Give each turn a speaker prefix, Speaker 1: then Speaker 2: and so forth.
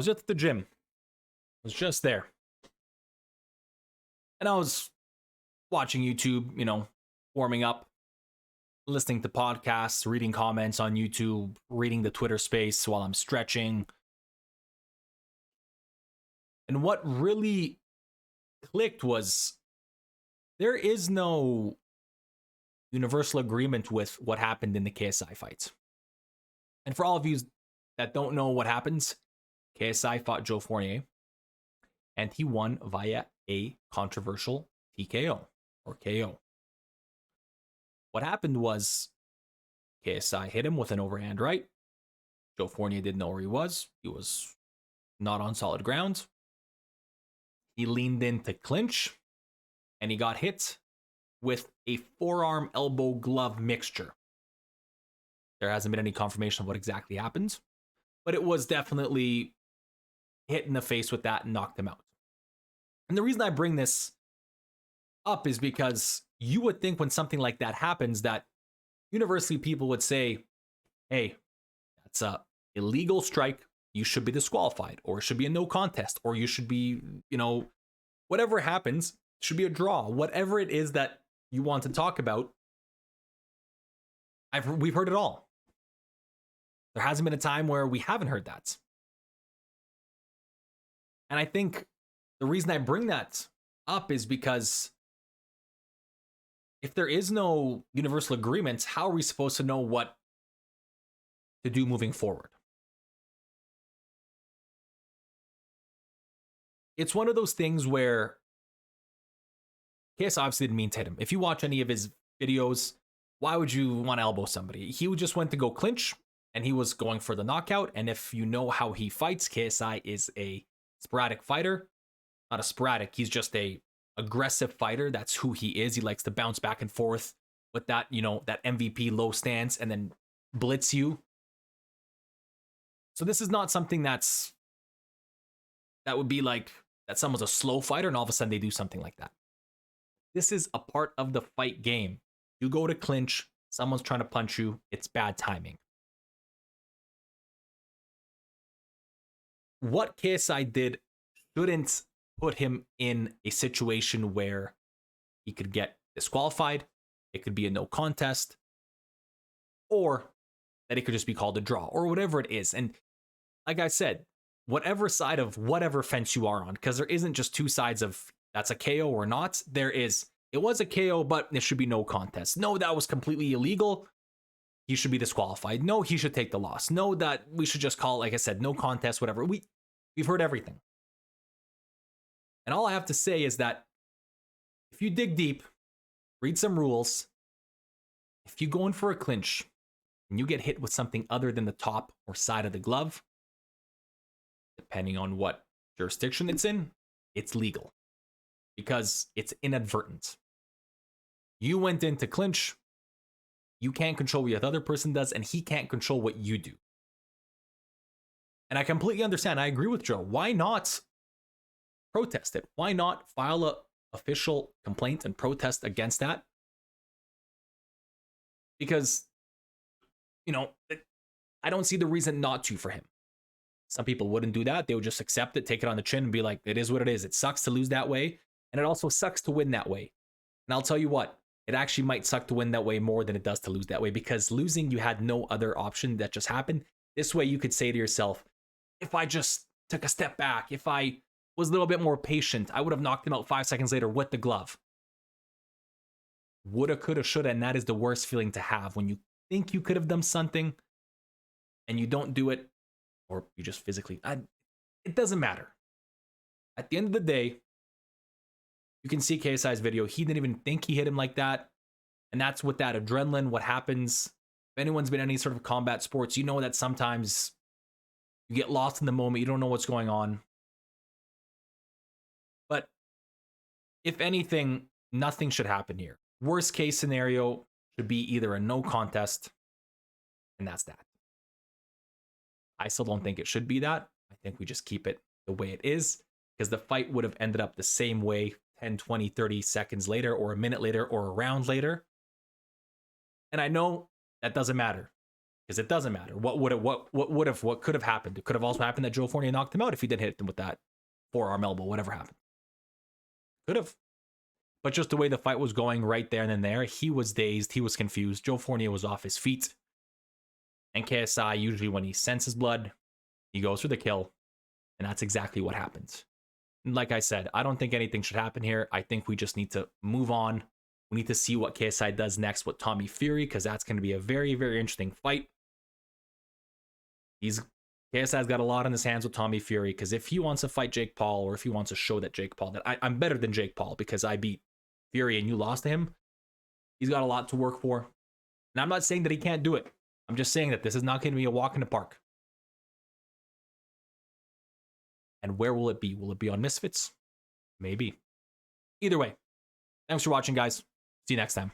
Speaker 1: was just at the gym. I was just there. And I was watching YouTube, warming up, listening to podcasts, reading comments on YouTube, reading the Twitter space while I'm stretching. And what really clicked was there is no universal agreement with what happened in the KSI fights. And for all of you that don't know what happens, KSI fought Joe Fournier, and he won via a controversial TKO or KO. What happened was KSI hit him with an overhand right. Joe Fournier didn't know where he was. He was not on solid ground. He leaned in to clinch, and he got hit with a forearm elbow glove mixture. There hasn't been any confirmation of what exactly happened, but it was definitely hit in the face with that and knocked him out. And the reason I bring this up is because you would think when something like that happens that universally people would say, hey, that's a illegal strike. You should be disqualified, or it should be a no contest, or you should be, whatever happens, should be a draw. Whatever it is that you want to talk about, we've heard it all. There hasn't been a time where we haven't heard that. And I think the reason I bring that up is because if there is no universal agreement, how are we supposed to know what to do moving forward? It's one of those things where KSI obviously didn't mean to hit him. If you watch any of his videos, why would you want to elbow somebody? He just went to go clinch, and he was going for the knockout. And if you know how he fights, KSI is a sporadic fighter. Not a sporadic, he's just a aggressive fighter. That's who he is. He likes to bounce back and forth with that, that MVP low stance and then blitz you. So this is not something that would be like that someone's a slow fighter and all of a sudden they do something like that. This is a part of the fight game. You go to clinch, someone's trying to punch you, it's bad timing. What KSI did shouldn't put him in a situation where he could get disqualified, it could be a no contest, or that it could just be called a draw, or whatever it is. And like I said, whatever side of whatever fence you are on, because there isn't just two sides of that's a KO or not. It was a KO, but it should be no contest. No, that was completely illegal. He should be disqualified. No, he should take the loss. No, that we should just call, like I said, no contest, whatever. We've heard everything. And all I have to say is that if you dig deep, read some rules, if you go in for a clinch and you get hit with something other than the top or side of the glove, depending on what jurisdiction it's in, it's legal because it's inadvertent. You went in to clinch. You can't control what the other person does, and he can't control what you do. And I completely understand. I agree with Joe. Why not protest it? Why not file an official complaint and protest against that? Because, I don't see the reason not to for him. Some people wouldn't do that. They would just accept it, take it on the chin, and be like, it is what it is. It sucks to lose that way, and it also sucks to win that way. And I'll tell you what, it actually might suck to win that way more than it does to lose that way, because losing, you had no other option that just happened. This way, you could say to yourself, if I just took a step back, if I was a little bit more patient, I would have knocked him out 5 seconds later with the glove. Woulda, coulda, shoulda, and that is the worst feeling to have when you think you could have done something and you don't do it, or you just physically, it doesn't matter. At the end of the day, you can see KSI's video. He didn't even think he hit him like that. And that's with that adrenaline, what happens. If anyone's been in any sort of combat sports, you know that sometimes you get lost in the moment. You don't know what's going on. But if anything, nothing should happen here. Worst case scenario should be either a no contest, and that's that. I still don't think it should be that. I think we just keep it the way it is, because the fight would have ended up the same way 10, 20, 30 seconds later, or a minute later, or a round later. And I know that doesn't matter, because it doesn't matter. What could have happened? It could have also happened that Joe Fournier knocked him out if he didn't hit him with that forearm elbow, whatever happened. Could have. But just the way the fight was going right there and then there, he was dazed, he was confused. Joe Fournier was off his feet. And KSI, usually when he senses blood, he goes for the kill. And that's exactly what happens. And like I said, I don't think anything should happen here. I think we just need to move on. We need to see what KSI does next with Tommy Fury, because that's going to be a very, very interesting fight. KSI's got a lot on his hands with Tommy Fury, because if he wants to fight Jake Paul, or if he wants to show that Jake Paul, that I'm better than Jake Paul because I beat Fury and you lost to him, he's got a lot to work for. And I'm not saying that he can't do it. I'm just saying that this is not going to be a walk in the park. And where will it be? Will it be on Misfits? Maybe. Either way, thanks for watching, guys. See you next time.